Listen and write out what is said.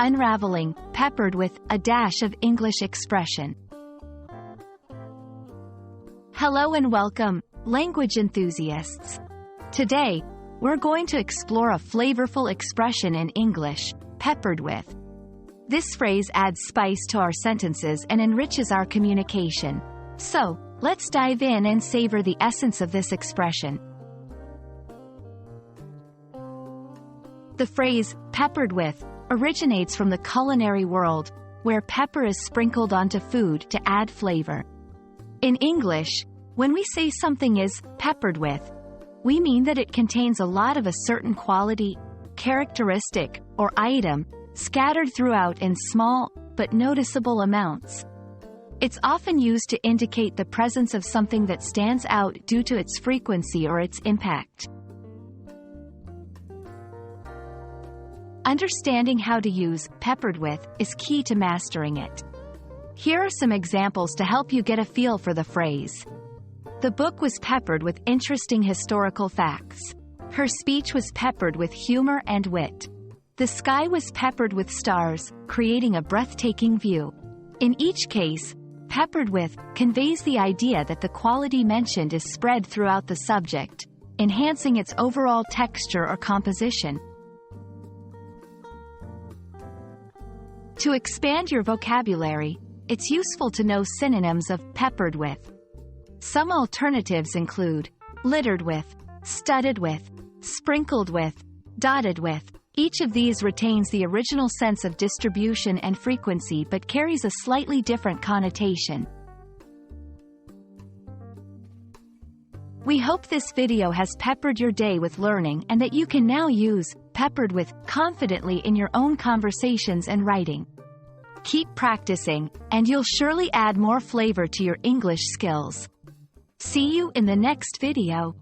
Unraveling, peppered with a dash of English expression. Hello and welcome, language enthusiasts. Today, we're going to explore a flavorful expression in English, peppered with. This phrase adds spice to our sentences and enriches our communication. So, let's dive in and savor the essence of this expression. The phrase, peppered with, originates from the culinary world, where pepper is sprinkled onto food to add flavor. In English, when we say something is peppered with, we mean that it contains a lot of a certain quality, characteristic, or item, scattered throughout in small, but noticeable amounts. It's often used to indicate the presence of something that stands out due to its frequency or its impact. Understanding how to use peppered with is key to mastering it. Here are some examples to help you get a feel for the phrase. The book was peppered with interesting historical facts. Her speech was peppered with humor and wit. The sky was peppered with stars, creating a breathtaking view. In each case, peppered with conveys the idea that the quality mentioned is spread throughout the subject, enhancing its overall texture or composition. To expand your vocabulary, it's useful to know synonyms of peppered with. Some alternatives include littered with, studded with, sprinkled with, dotted with. Each of these retains the original sense of distribution and frequency but carries a slightly different connotation. We hope this video has peppered your day with learning and that you can now use peppered with confidently in your own conversations and writing. Keep practicing, and you'll surely add more flavor to your English skills. See you in the next video.